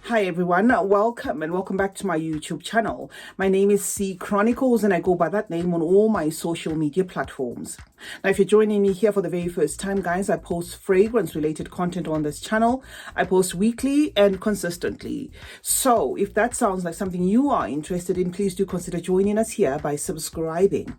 Hi everyone, welcome and welcome back to my YouTube channel. My name is CeeChronicles and I go by that name on all my social media platforms. Now if you're joining me here for the very first time, guys, I post fragrance related content on this channel. I post weekly and consistently. So if that sounds like something you are interested in, please do consider joining us here by subscribing.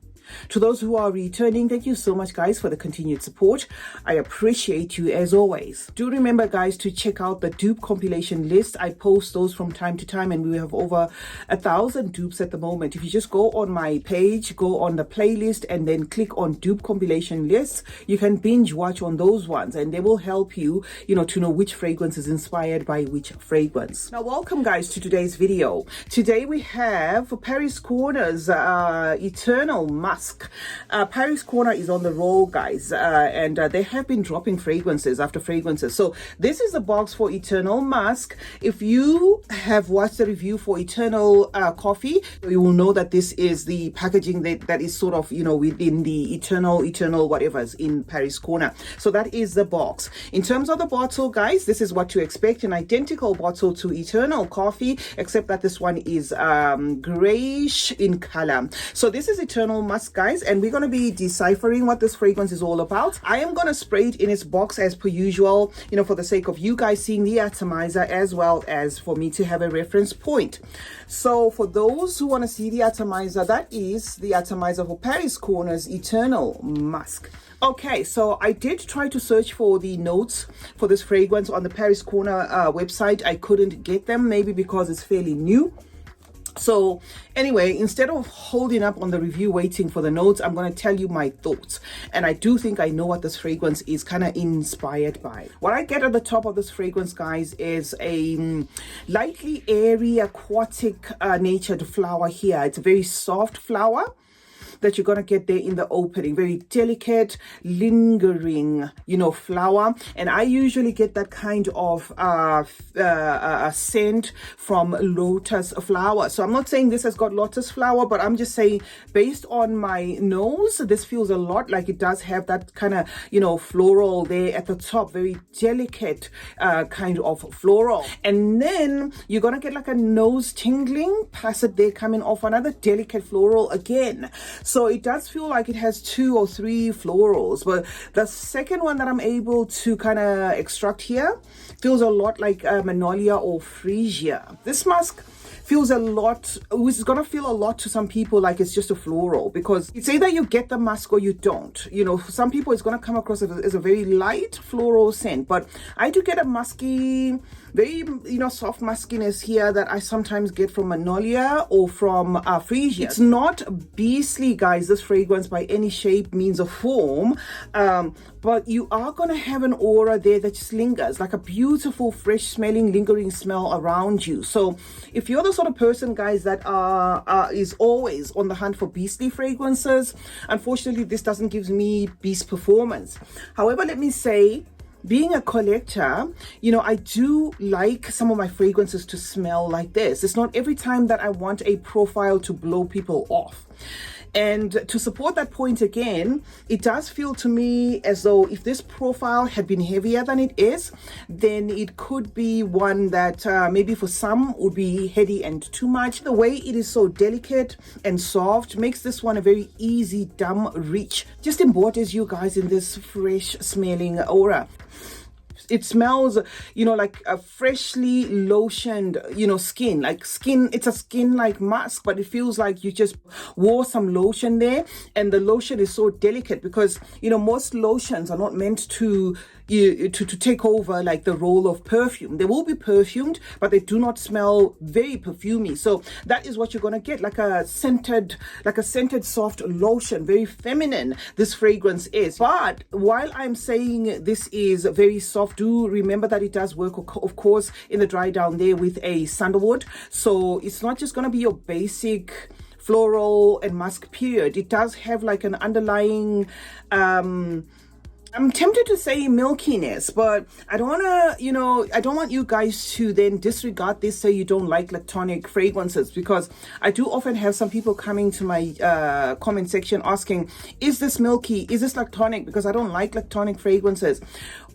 To those who are returning, thank you so much, guys, for the continued support. I appreciate you as always. Do remember, guys, to check out the dupe compilation list. I post those from time to time and we have over 1,000 dupes at the moment. If you just go on my page, go on the playlist and then click on dupe compilation lists, you can binge watch on those ones and they will help you, to know which fragrance is inspired by which fragrance. Now, welcome, guys, to today's video. Today we have Paris Corner's Eternal Musk. Paris Corner is on the roll, guys, and they have been dropping fragrances after fragrances. So this is the box for Eternal Musk. If you have watched the review for Eternal Coffee, you will know that this is the packaging that is sort of, within the Eternal whatever's in Paris Corner. So that is the box. In terms of the bottle, guys, this is what to expect. An identical bottle to Eternal Coffee, except that this one is grayish in color. So this is Eternal Musk, guys, and we're going to be deciphering what this fragrance is all about. I am going to spray it in its box as per usual, for the sake of you guys seeing the atomizer as well as for me to have a reference point. So for those who want to see the atomizer, that is the atomizer for Paris Corner's Eternal Musk. Okay, so I did try to search for the notes for this fragrance on the Paris Corner website. I couldn't get them, maybe because it's fairly new. So anyway, instead of holding up on the review waiting for the notes, I'm going to tell you my thoughts. And I do think I know what this fragrance is kind of inspired by. What I get at the top of this fragrance, guys, is a lightly airy aquatic natured flower here. It's a very soft flower that you're going to get there in the opening. Very delicate, lingering, flower. And I usually get that kind of scent from lotus flower. So I'm not saying this has got lotus flower, but I'm just saying based on my nose, this feels a lot like it does have that kind of, floral there at the top. Very delicate kind of floral. And then you're going to get like a nose tingling past it there, coming off another delicate floral again. So it does feel like it has 2 or 3 florals, but the second one that I'm able to kind of extract here feels a lot like Magnolia or Freesia. This musk feels a lot, it's gonna feel a lot to some people like it's just a floral, because it's either you get the musk or you don't. For some people it's gonna come across as a very light floral scent, but I do get a musky, very soft muskiness here that I sometimes get from Magnolia or from Freesia. It's not beastly, guys, this fragrance, by any shape, means, or form, but you are gonna have an aura there that just lingers, like a beautiful, fresh smelling, lingering smell around you. So if you're the sort of person, guys, that is always on the hunt for beastly fragrances, unfortunately this doesn't give me beast performance. However, let me say, being a collector, I do like some of my fragrances to smell like this. It's not every time that I want a profile to blow people off. And to support that point again, it does feel to me as though if this profile had been heavier than it is, then it could be one that maybe for some would be heady and too much. The way it is so delicate and soft makes this one a very easy dumb reach. Just embodies you guys in this fresh smelling aura. It smells, like a freshly lotioned, skin, it's a skin like musk, but it feels like you just wore some lotion there. And the lotion is so delicate because, most lotions are not meant to take over like the role of perfume. They will be perfumed, but they do not smell very perfumey. So that is what you're going to get, like a scented soft lotion, very feminine this fragrance is. But while I'm saying this is very soft, do remember that it does work, of course, in the dry down there with a sandalwood. So it's not just going to be your basic floral and musk period. It does have like an underlying I'm tempted to say milkiness, but I don't want to, I don't want you guys to then disregard this, say you don't like lactonic fragrances, because I do often have some people coming to my comment section asking, is this milky? Is this lactonic? Because I don't like lactonic fragrances.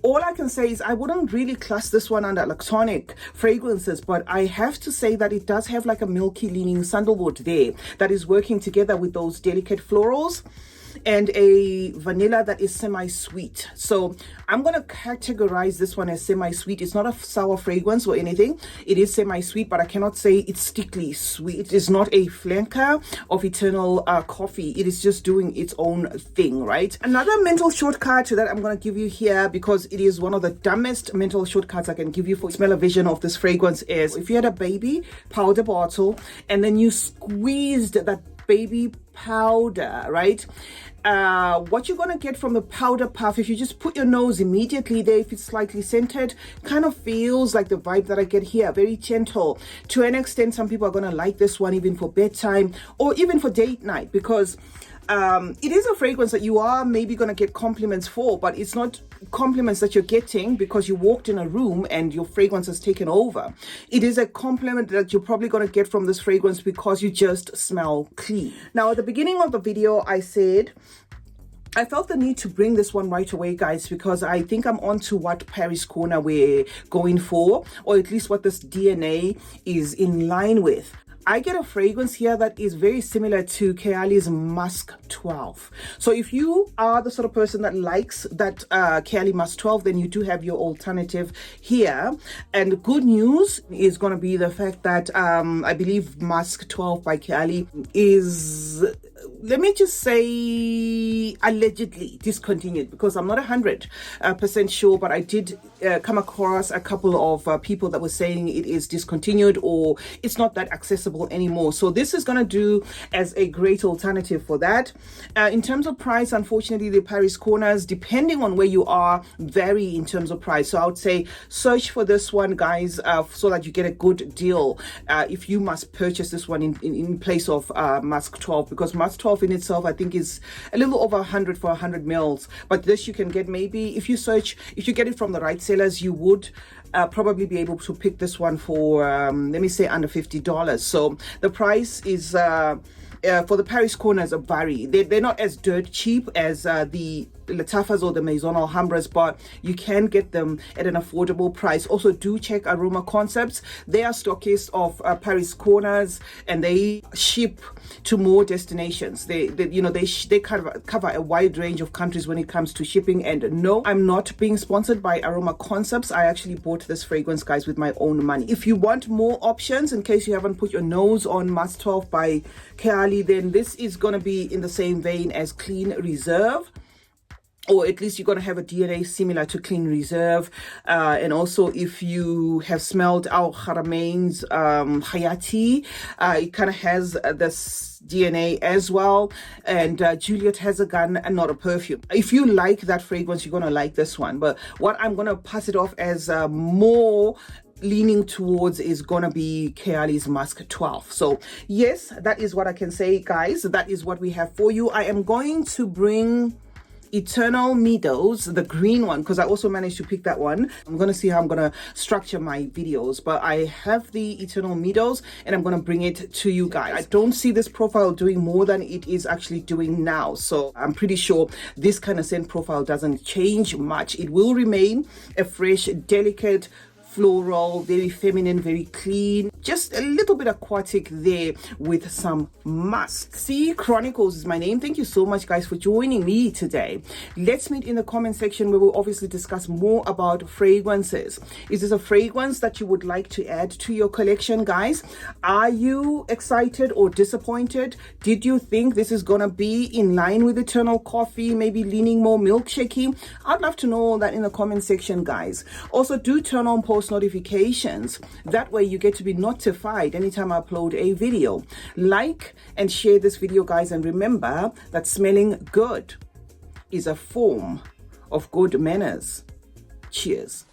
all I can say is I wouldn't really class this one under electronic fragrances, but I have to say that it does have like a milky leaning sandalwood there that is working together with those delicate florals and a vanilla that is semi-sweet. So I'm going to categorize this one as semi-sweet. It's not a sour fragrance or anything. It is semi-sweet, but I cannot say it's stickly sweet. It is not a flanker of eternal coffee. It is just doing its own thing, right? Another mental shortcut that I'm going to give you here, because it is one of the dumbest mental shortcuts I can give you for smell a vision of this fragrance, is if you had a baby powder bottle and then you squeezed that baby powder, right? What you're gonna get from the powder puff, if you just put your nose immediately there, if it's slightly scented, kind of feels like the vibe that I get here, very gentle. To an extent, some people are gonna like this one even for bedtime or even for date night, because it is a fragrance that you are maybe going to get compliments for, but it's not compliments that you're getting because you walked in a room and your fragrance has taken over. It is a compliment that you're probably going to get from this fragrance because you just smell clean. Now, at the beginning of the video, I said I felt the need to bring this one right away, guys, because I think I'm on to what Paris Corner we're going for, or at least what this DNA is in line with. I get a fragrance here that is very similar to Kaheela's Musk 12. So if you are the sort of person that likes that Kaheela Musk 12, then you do have your alternative here. And the good news is going to be the fact that I believe Musk 12 by Kaheela is, let me just say, allegedly discontinued, because I'm not 100% sure, but I did come across a couple of people that were saying it is discontinued or it's not that accessible anymore. So this is going to do as a great alternative for that. In terms of price, unfortunately, the Paris Corners, depending on where you are, vary in terms of price. So I would say search for this one, guys, so that you get a good deal if you must purchase this one in place of Musk 12, because Musk 12 in itself I think is a little over 100 for 100 mils, but this you can get, maybe if you search, if you get it from the right sellers, you would probably be able to pick this one for let me say under $50. So the price is for the Paris Corners vary. They're not as dirt cheap as the Latafas or the Maison Alhambras, but you can get them at an affordable price. Also, do check Aroma Concepts. They are stockists of Paris Corners, and they ship to more destinations. They cover a wide range of countries when it comes to shipping. And no, I'm not being sponsored by Aroma Concepts. I actually bought this fragrance, guys, with my own money. If you want more options, in case you haven't put your nose on Musk 12 by Kaheela, then this is going to be in the same vein as Clean Reserve, or at least you're going to have a DNA similar to Clean Reserve. And also, if you have smelled Al Haramain's Hayati, it kind of has this DNA as well. And Juliet Has a Gun, and Not a Perfume. If you like that fragrance, you're going to like this one. But what I'm going to pass it off as more leaning towards is gonna be Kaheela's Musk 12. So yes, that is what I can say, guys. That is what we have for you. I am going to bring Eternal Meadows, the green one, because I also managed to pick that one. I'm going to see how I'm going to structure my videos, but I have the Eternal Meadows and I'm going to bring it to you guys. I don't see this profile doing more than it is actually doing now, so I'm pretty sure this kind of scent profile doesn't change much. It will remain a fresh, delicate, floral, very feminine, very clean, just a little bit aquatic there with some musk. CeeChronicles is my name. Thank you so much, guys, for joining me today. Let's meet in the comment section where we'll obviously discuss more about fragrances. Is this a fragrance that you would like to add to your collection, guys? Are you excited or disappointed? Did you think this is gonna be in line with Eternal Coffee, maybe leaning more milkshakey? I'd love to know all that in the comment section, guys. Also, do turn on post notifications. That way you get to be notified anytime I upload a video. Like and share this video, guys, and remember that smelling good is a form of good manners. Cheers.